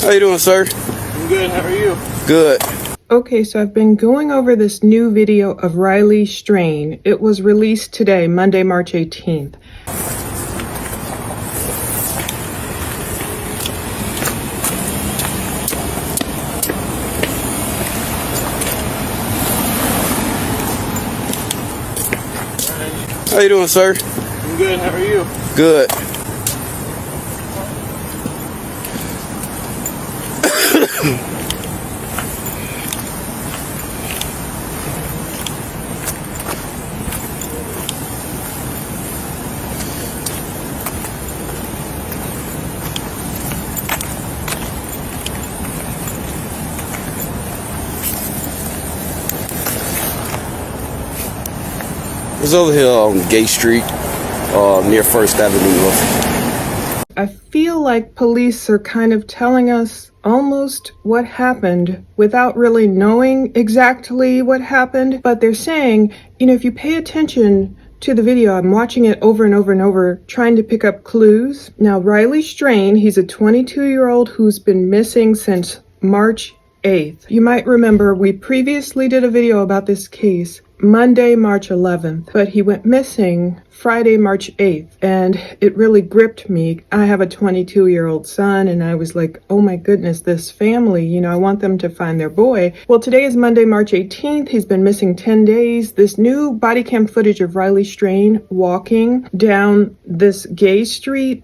How you doing, sir? I'm good. How are you? Good. Okay, so I've been going over this new video of Riley Strain. It was released today, Monday, March 18th. How you doing, sir? I'm good. How are you? Good. It's over here on Gay Street, near First Avenue North. I feel like police are kind of telling us almost what happened without really knowing exactly what happened, but they're saying, if you pay attention to the video, I'm watching it over and over and over, trying to pick up clues. Now, Riley Strain, he's a 22-year-old who's been missing since March 8th. You might remember we previously did a video about this case Monday, March 11th, but he went missing Friday, March 8th, and it really gripped me. I have a 22-year-old son, and I was like, oh my goodness, this family, I want them to find their boy. Well, today is Monday, March 18th. He's been missing 10 days. This new body cam footage of Riley Strain walking down this gay street,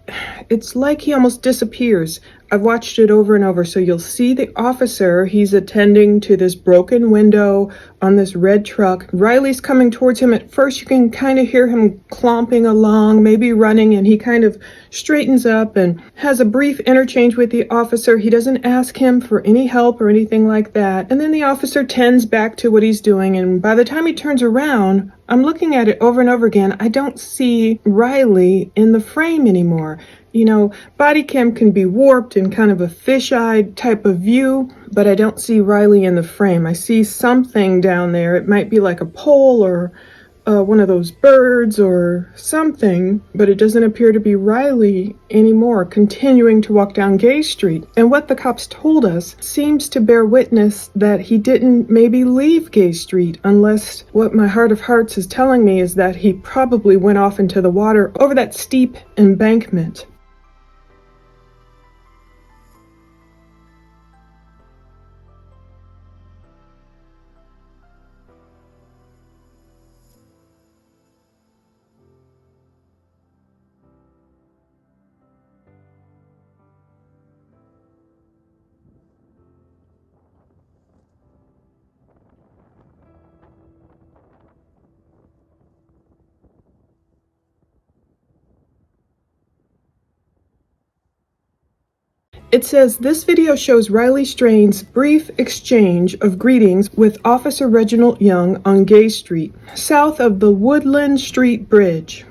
it's like he almost disappears. I've watched it over and over. So you'll see the officer, he's attending to this broken window on this red truck. Riley's coming towards him. At first you can kind of hear him clomping along, maybe running, and he kind of straightens up and has a brief interchange with the officer. He doesn't ask him for any help or anything like that. And then the officer tends back to what he's doing. And by the time he turns around, I'm looking at it over and over again. I don't see Riley in the frame anymore. Body cam can be warped in kind of a fish-eyed type of view, but I don't see Riley in the frame. I see something down there. It might be like a pole or one of those birds or something, but it doesn't appear to be Riley anymore, continuing to walk down Gay Street. And what the cops told us seems to bear witness that he didn't maybe leave Gay Street, unless what my heart of hearts is telling me is that he probably went off into the water over that steep embankment. It says this video shows Riley Strain's brief exchange of greetings with Officer Reginald Young on Gay Street, south of the Woodland Street Bridge.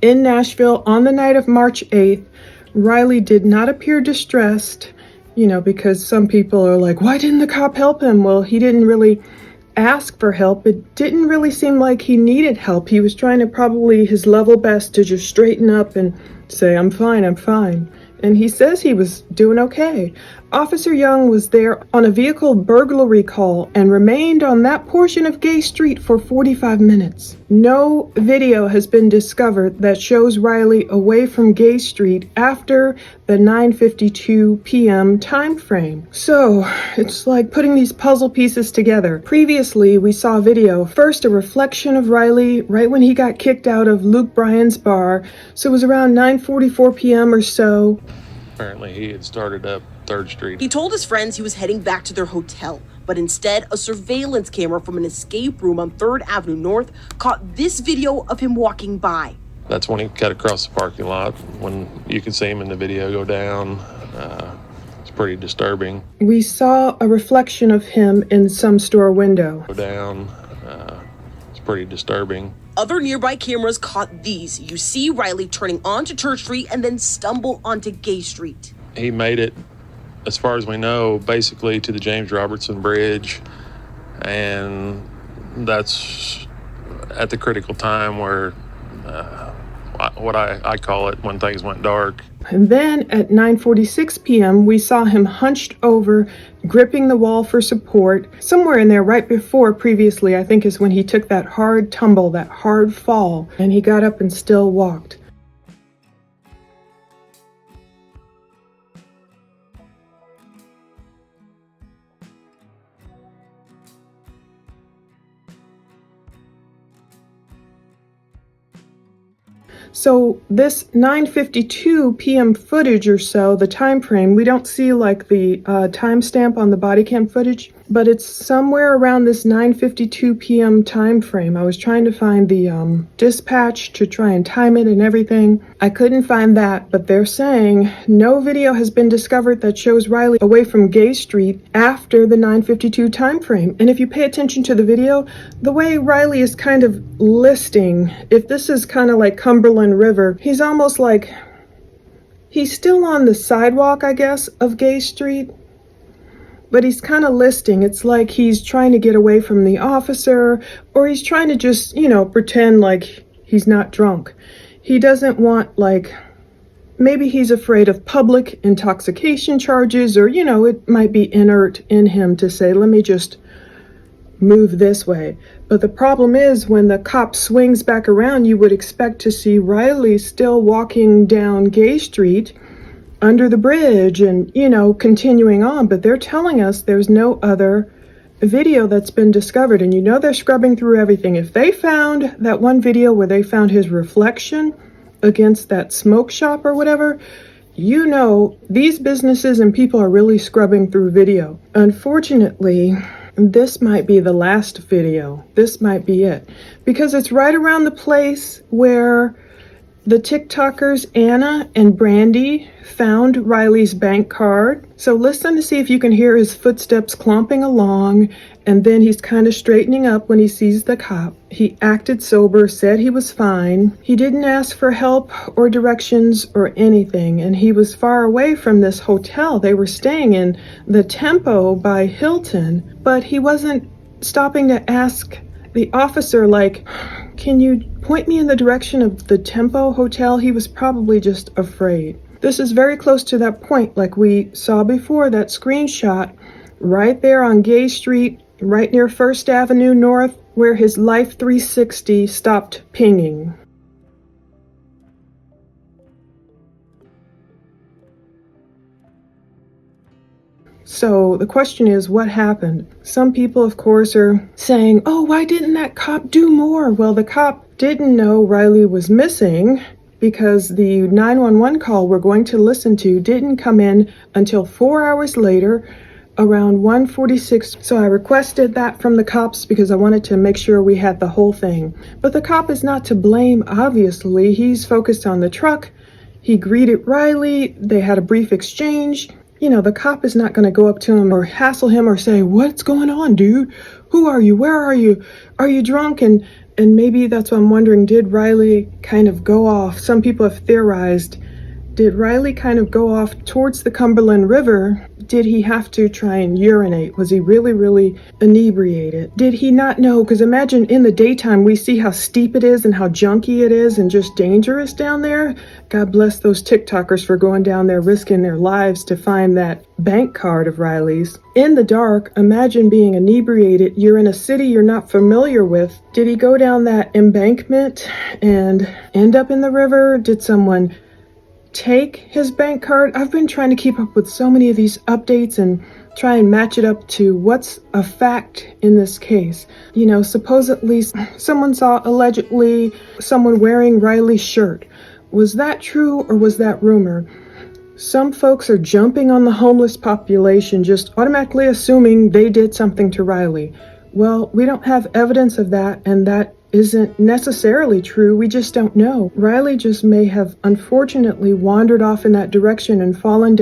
In Nashville on the night of March 8th, Riley did not appear distressed, because some people are like, why didn't the cop help him? Well, he didn't really ask for help. It didn't really seem like he needed help. He was trying to probably his level best to just straighten up and say, I'm fine, I'm fine. And he says he was doing okay. Officer Young was there on a vehicle burglary call and remained on that portion of Gay Street for 45 minutes. No video has been discovered that shows Riley away from Gay Street after the 9:52 p.m. time frame. So it's like putting these puzzle pieces together. Previously, we saw video, first a reflection of Riley right when he got kicked out of Luke Bryan's bar. So it was around 9:44 p.m. or so. Apparently he had started up 3rd Street. He told his friends he was heading back to their hotel, but instead a surveillance camera from an escape room on 3rd Avenue North caught this video of him walking by. That's when he cut across the parking lot, when you can see him in the video go down. It's pretty disturbing. We saw a reflection of him in some store window. Go down. It's pretty disturbing. Other nearby cameras caught these. You see Riley turning onto Church Street and then stumble onto Gay Street. He made it as far as we know, basically to the James Robertson Bridge, and that's at the critical time where what I call it when things went dark. And then at 9:46 p.m., we saw him hunched over, gripping the wall for support. Somewhere in there, right before previously, I think is when he took that hard tumble, that hard fall, and he got up and still walked. So this 9:52 p.m. footage or so, the time frame, we don't see like the timestamp on the body cam footage, but it's somewhere around this 9:52 p.m. time frame. I was trying to find the dispatch to try and time it and everything. I couldn't find that, but they're saying no video has been discovered that shows Riley away from Gay Street after the 9:52 time frame. And if you pay attention to the video, the way Riley is kind of listing, if this is kind of like Cumberland River, he's almost like he's still on the sidewalk, I guess, of Gay Street, but he's kind of listing. It's like he's trying to get away from the officer, or he's trying to just, pretend like he's not drunk. He doesn't want, like, maybe he's afraid of public intoxication charges, or, it might be inert in him to say, let me just move this way. But the problem is when the cop swings back around, you would expect to see Riley still walking down Gay Street under the bridge and, continuing on. But they're telling us there's no other video that's been discovered. And they're scrubbing through everything. If they found that one video where they found his reflection against that smoke shop or whatever, these businesses and people are really scrubbing through video. Unfortunately, this might be the last video. This might be it. Because it's right around the place where the TikTokers Anna and Brandy found Riley's bank card. So listen to see if you can hear his footsteps clomping along, and then he's kind of straightening up when he sees the cop. He acted sober, said he was fine. He didn't ask for help or directions or anything, and he was far away from this hotel. They were staying in the Tempo by Hilton, but he wasn't stopping to ask the officer, like, can you point me in the direction of the Tempo Hotel? He was probably just afraid. This is very close to that point, like we saw before, that screenshot right there on Gay Street, right near First Avenue North, where his Life 360 stopped pinging. So the question is, what happened? Some people, of course, are saying, oh, why didn't that cop do more? Well, the cop didn't know Riley was missing because the 911 call we're going to listen to didn't come in until 4 hours later, around 1:46. So I requested that from the cops because I wanted to make sure we had the whole thing. But the cop is not to blame, obviously. He's focused on the truck. He greeted Riley. They had a brief exchange. The cop is not going to go up to him or hassle him or say, what's going on, dude? Who are you? Where are you? Are you drunk? And maybe that's what I'm wondering. Did Riley kind of go off? Some people have theorized, did Riley kind of go off towards the Cumberland River? Did he have to try and urinate? Was he really, really inebriated? Did he not know? Because imagine in the daytime, we see how steep it is and how junky it is and just dangerous down there. God bless those TikTokers for going down there, risking their lives to find that bank card of Riley's. In the dark, imagine being inebriated. You're in a city you're not familiar with. Did he go down that embankment and end up in the river? Did someone take his bank card? I've been trying to keep up with so many of these updates and try and match it up to what's a fact in this case. Supposedly someone saw allegedly someone wearing Riley's shirt. Was that true or was that rumor? Some folks are jumping on the homeless population, just automatically assuming they did something to Riley. Well, we don't have evidence of that, and that isn't necessarily true. We just don't know. Riley just may have unfortunately wandered off in that direction and fallen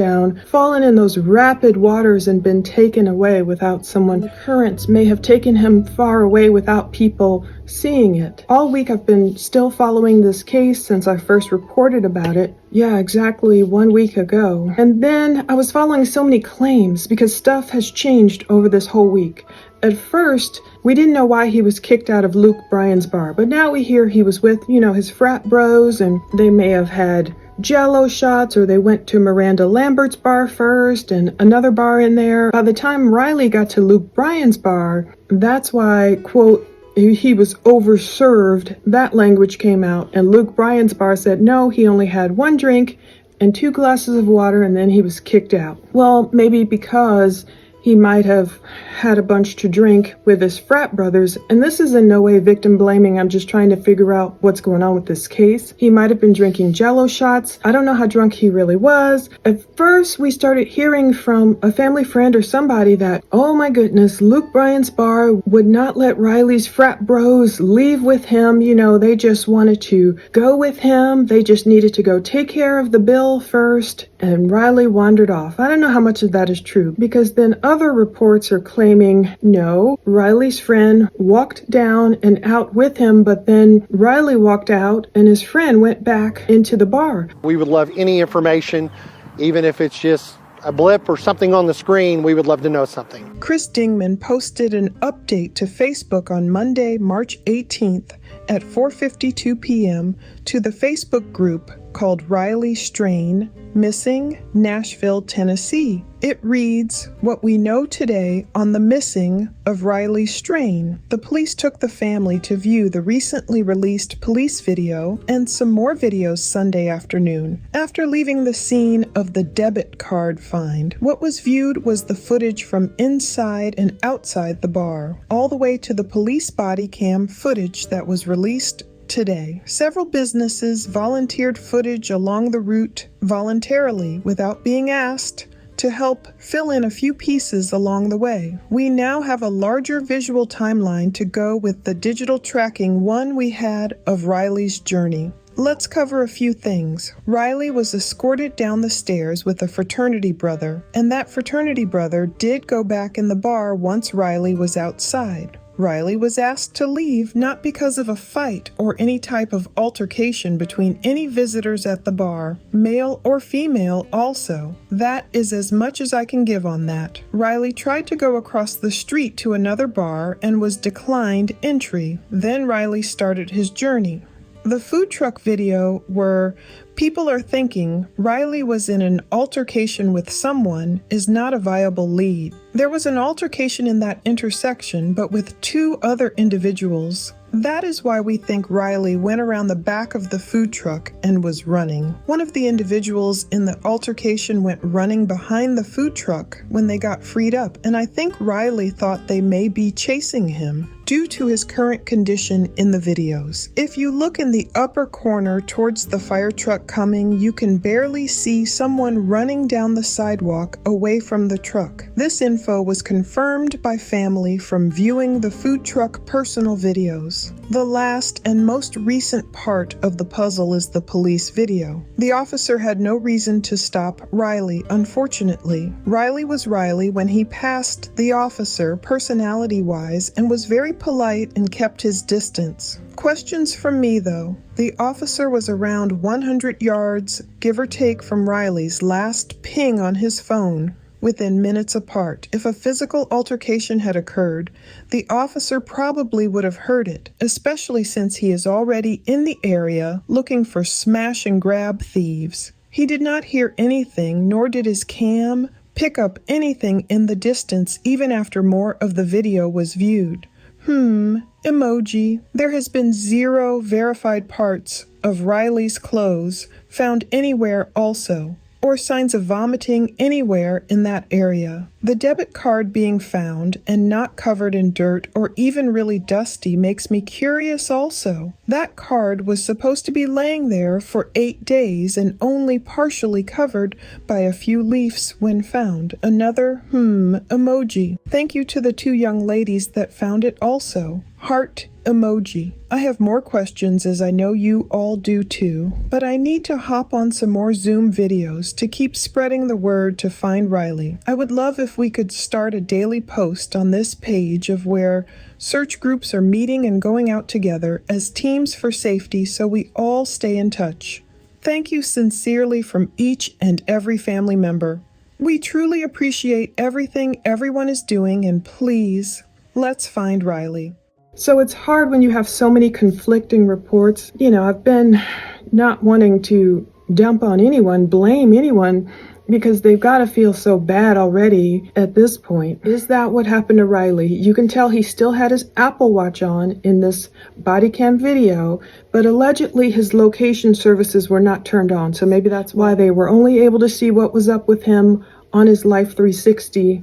in those rapid waters and been taken away without someone. The currents may have taken him far away without people seeing it. All week I've been still following this case since I first reported about it. Yeah, exactly 1 week ago. And then I was following so many claims because stuff has changed over this whole week. At first, we didn't know why he was kicked out of Luke Bryan's bar, but now we hear he was with, his frat bros, and they may have had Jello shots, or they went to Miranda Lambert's bar first and another bar in there. By the time Riley got to Luke Bryan's bar, that's why, quote, he was overserved. That language came out, and Luke Bryan's bar said no, he only had 1 drink and 2 glasses of water, and then he was kicked out. Well, maybe because he might have had a bunch to drink with his frat brothers, and this is in no way victim blaming. I'm just trying to figure out what's going on with this case. He might have been drinking Jello shots. I don't know how drunk he really was. At first, we started hearing from a family friend or somebody that, oh my goodness, Luke Bryan's bar would not let Riley's frat bros leave with him. They just wanted to go with him. They just needed to go take care of the bill first, and Riley wandered off. I don't know how much of that is true, because then other reports are claiming, no, Riley's friend walked down and out with him, but then Riley walked out and his friend went back into the bar. We would love any information, even if it's just a blip or something on the screen. We would love to know something. Chris Dingman posted an update to Facebook on Monday, March 18th at 4:52 p.m. to the Facebook group called Riley Strain Missing, Nashville, Tennessee. It reads, what we know today on the missing of Riley Strain. The police took the family to view the recently released police video and some more videos Sunday afternoon. After leaving the scene of the debit card find, what was viewed was the footage from inside and outside the bar, all the way to the police body cam footage that was released today. Several businesses volunteered footage along the route voluntarily without being asked to help fill in a few pieces along the way. We now have a larger visual timeline to go with the digital tracking one we had of Riley's journey. Let's cover a few things. Riley was escorted down the stairs with a fraternity brother, and that fraternity brother did go back in the bar once Riley was outside. Riley was asked to leave not because of a fight or any type of altercation between any visitors at the bar, male or female also. That is as much as I can give on that. Riley tried to go across the street to another bar and was declined entry. Then Riley started his journey. The food truck video where people are thinking Riley was in an altercation with someone is not a viable lead. There was an altercation in that intersection, but with 2 other individuals. That is why we think Riley went around the back of the food truck and was running. One of the individuals in the altercation went running behind the food truck when they got freed up, and I think Riley thought they may be chasing him due to his current condition in the videos. If you look in the upper corner towards the fire truck coming, you can barely see someone running down the sidewalk away from the truck. This info was confirmed by family from viewing the food truck personal videos. The last and most recent part of the puzzle is the police video. The officer had no reason to stop Riley, unfortunately. Riley was Riley when he passed the officer personality-wise and was very polite and kept his distance. Questions from me though. The officer was around 100 yards, give or take, from Riley's last ping on his phone, within minutes apart. If a physical altercation had occurred, the officer probably would have heard it, especially since he is already in the area looking for smash and grab thieves. He did not hear anything, nor did his cam pick up anything in the distance even after more of the video was viewed. Emoji. There has been 0 verified parts of Riley's clothes found anywhere also, or signs of vomiting anywhere in that area. The debit card being found and not covered in dirt or even really dusty makes me curious also. That card was supposed to be laying there for 8 days and only partially covered by a few leaves when found. Another emoji. Thank you to the 2 young ladies that found it also. Heart emoji. I have more questions, as I know you all do too, but I need to hop on some more Zoom videos to keep spreading the word to find Riley. I would love if we could start a daily post on this page of where search groups are meeting and going out together as teams for safety so we all stay in touch. Thank you sincerely from each and every family member. We truly appreciate everything everyone is doing, and please, let's find Riley. So it's hard when you have so many conflicting reports. I've been not wanting to dump on anyone, blame anyone, because they've got to feel so bad already at this point. Is that what happened to Riley? You can tell he still had his Apple Watch on in this body cam video, but allegedly his location services were not turned on. So maybe that's why they were only able to see what was up with him on his Life 360,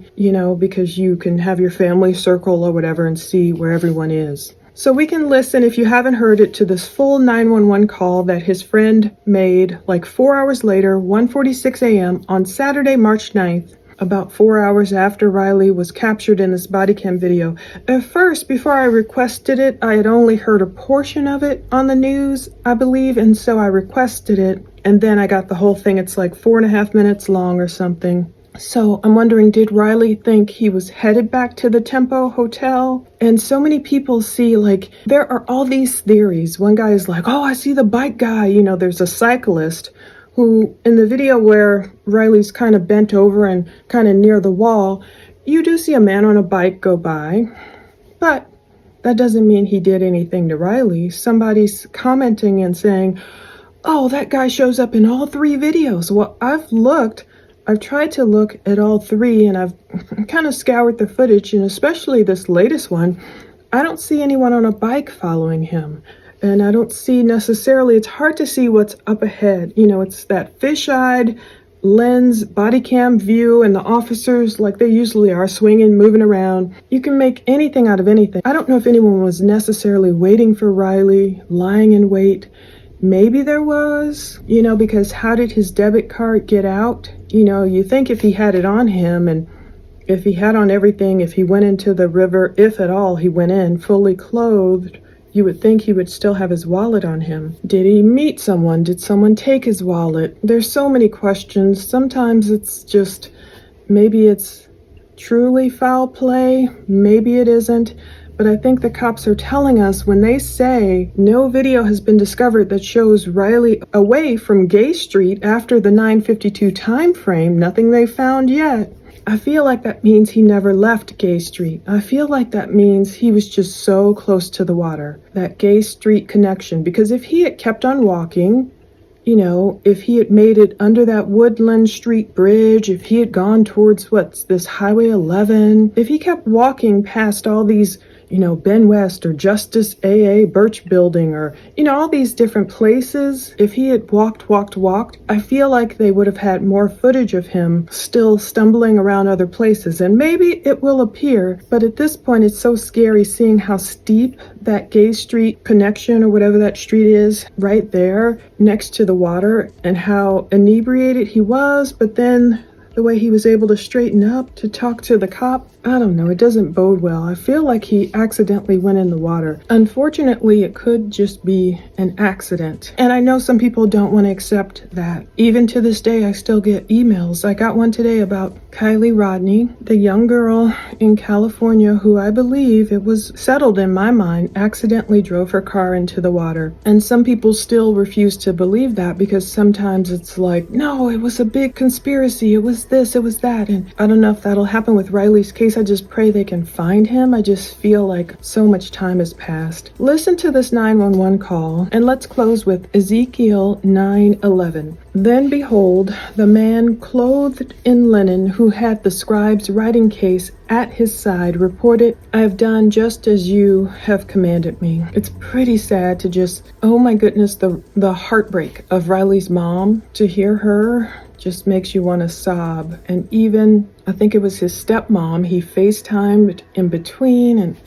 because you can have your family circle or whatever and see where everyone is. So we can listen, if you haven't heard it, to this full 911 call that his friend made like 4 hours later, 1:46 a.m. on Saturday, March 9th, about 4 hours after Riley was captured in this body cam video. At first, before I requested it, I had only heard a portion of it on the news, I believe, and so I requested it, and then I got the whole thing. It's like 4.5 minutes long or something. So I'm wondering, did Riley think he was headed back to the Tempo Hotel? And so many people see, there are all these theories. One guy is like, oh, I see the bike guy. There's a cyclist who, in the video where Riley's kind of bent over and kind of near the wall, you do see a man on a bike go by. But that doesn't mean he did anything to Riley. Somebody's commenting and saying, oh, that guy shows up in all 3 videos. Well, I've tried to look at all 3, and I've kind of scoured the footage, and especially this latest one. I don't see anyone on a bike following him, and I don't see necessarily, it's hard to see what's up ahead. It's that fish-eyed lens body cam view, and the officers, like they usually are, swinging, moving around. You can make anything out of anything. I don't know if anyone was necessarily waiting for Riley, lying in wait. Maybe there was, because how did his debit card get out? You think if he had it on him, and if he had on everything, if he went into the river, if at all he went in fully clothed, you would think he would still have his wallet on him. Did he meet someone? Did someone take his wallet? There's so many questions. Sometimes it's just, maybe it's truly foul play, maybe it isn't. But I think the cops are telling us when they say no video has been discovered that shows Riley away from Gay Street after the 9:52 time frame, nothing they found yet. I feel like that means he never left Gay Street. I feel like that means he was just so close to the water, that Gay Street connection. Because if he had kept on walking, if he had made it under that Woodland Street Bridge, if he had gone towards this Highway 11, if he kept walking past all these Ben West or Justice AA Birch Building or, all these different places. If he had walked, I feel like they would have had more footage of him still stumbling around other places. And maybe it will appear, but at this point it's so scary seeing how steep that Gay Street connection or whatever that street is right there next to the water, and how inebriated he was, but then the way he was able to straighten up to talk to the cop. I don't know, it doesn't bode well. I feel like he accidentally went in the water. Unfortunately, it could just be an accident. And I know some people don't want to accept that. Even to this day, I still get emails. I got one today about Kylie Rodney, the young girl in California who I believe, it was settled in my mind, accidentally drove her car into the water. And some people still refuse to believe that because sometimes it's like, no, it was a big conspiracy. It was this, it was that. And I don't know if that'll happen with Riley's case. I just pray they can find him. I just feel like so much time has passed. Listen to this 911 call, and let's close with Ezekiel 9:11. Then behold, the man clothed in linen who had the scribe's writing case at his side reported, I have done just as you have commanded me. It's pretty sad to just, oh my goodness, the heartbreak of Riley's mom, to hear her just makes you want to sob. And even, I think it was his stepmom, he FaceTimed in between, and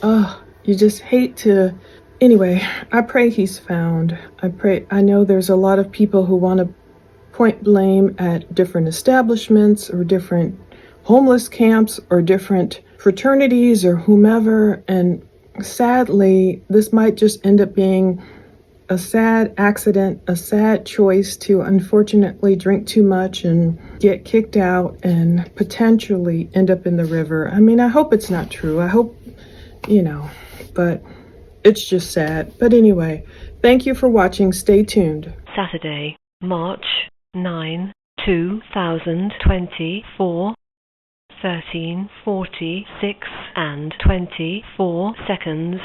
you just hate to. Anyway, I pray he's found. I know there's a lot of people who want to point blame at different establishments or different homeless camps or different fraternities or whomever, and sadly, this might just end up being a sad accident, a sad choice to unfortunately drink too much and get kicked out and potentially end up in the river. I mean, I hope it's not true. I hope, but it's just sad. But anyway, thank you for watching. Stay tuned. Saturday, March 9, 2024, 13:46 and 24 seconds.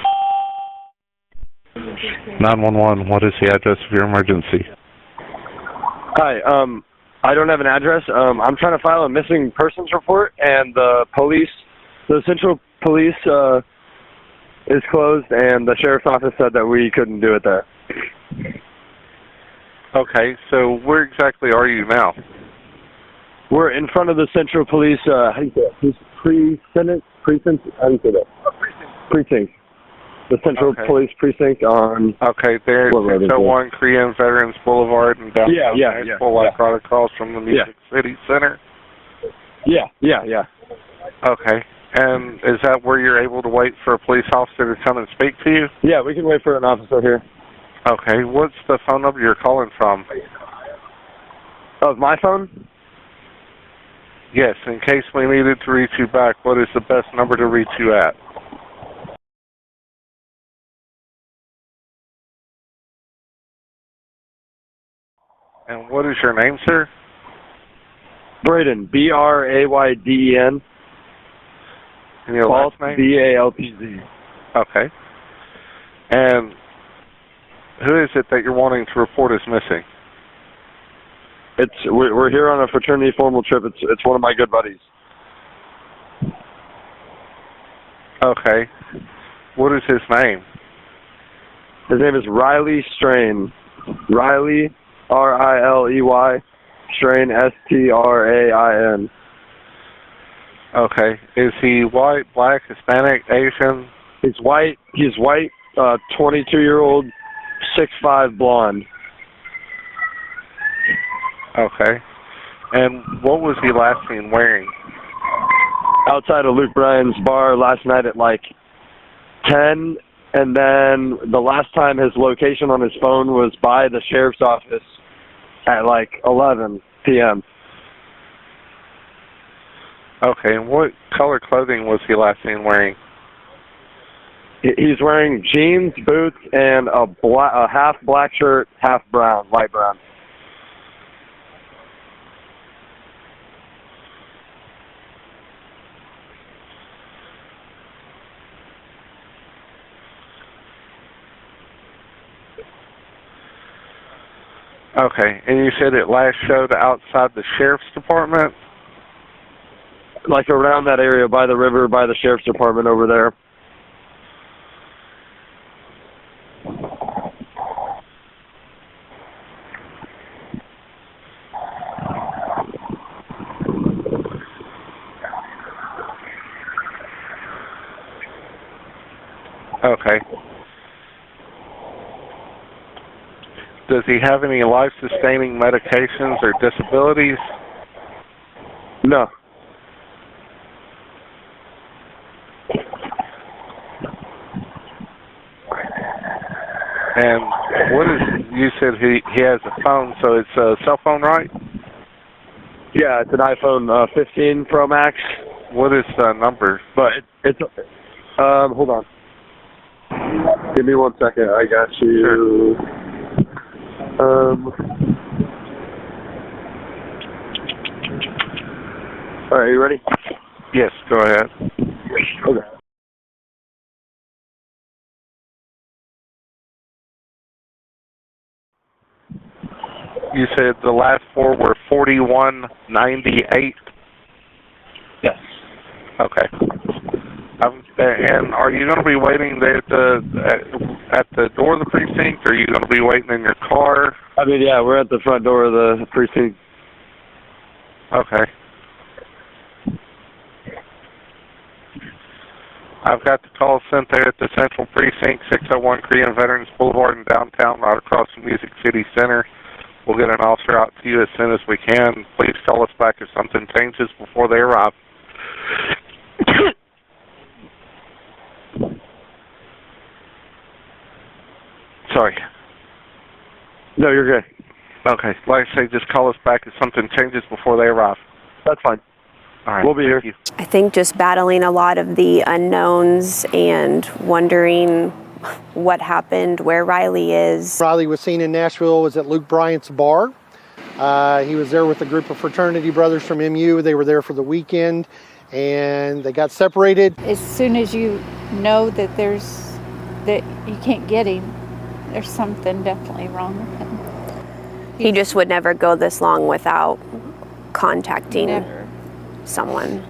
911, what is the address of your emergency? Hi, I don't have an address. I'm trying to file a missing persons report, and the Central Police is closed, and the Sheriff's Office said that we couldn't do it there. Okay, so where exactly are you now? We're in front of the Central Police, how do you say that? Precinct? How do you say that? Precinct. The Central Police Precinct on... Okay, there, 601 Korean Veterans Boulevard and down right across from the Music City Center? Yeah. Okay, and is that where you're able to wait for a police officer to come and speak to you? Yeah, we can wait for an officer here. Okay, what's the phone number you're calling from? Of my phone? Yes, in case we needed to reach you back, what is the best number to reach you at? And what is your name, sir? Braden, Brayden. And your last name? Baltz. Okay. And who is it that you're wanting to report as missing? We're here on a fraternity formal trip. It's one of my good buddies. Okay. What is his name? His name is Riley Strain. Riley, Riley, Strain, Strain. Okay. Is he white, black, Hispanic, Asian? He's white. 22-year-old, 6'5", blonde. Okay. And what was he last seen wearing? Outside of Luke Bryan's bar last night at like 10, and then the last time his location on his phone was by the sheriff's office at like 11 p.m. Okay, and what color clothing was he last seen wearing? He's wearing jeans, boots, and a half black shirt, half brown, light brown. Okay, and you said it last showed outside the sheriff's department? Like around that area, by the river, by the sheriff's department over there. Okay. Does he have any life-sustaining medications or disabilities? No. And what is, you said he has a phone, so it's a cell phone, right? Yeah, it's an iPhone 15 Pro Max. What is the number? But it's hold on. Give me 1 second. I got you. Sure. All right, you ready? Yes, go ahead. Okay. You said the last four were 4198? Yes. Okay. And are you going to be waiting there at the door of the precinct, or are you going to be waiting in your car? I mean, yeah, we're at the front door of the precinct. Okay. I've got the call sent there at the Central Precinct, 601 Korean Veterans Boulevard in downtown, right across from Music City Center. We'll get an officer out to you as soon as we can. Please call us back if something changes before they arrive. Sorry. No, you're good. Okay. Like I say, just call us back if something changes before they arrive. That's fine. All right. We'll be here. Thank you. I think just battling a lot of the unknowns and wondering what happened, where Riley is. Riley was seen in Nashville, was at Luke Bryant's bar. He was there with a group of fraternity brothers from MU. They were there for the weekend, and they got separated. As soon as you know that that you can't get him, there's something definitely wrong with him. He just would never go this long without contacting Never. someone.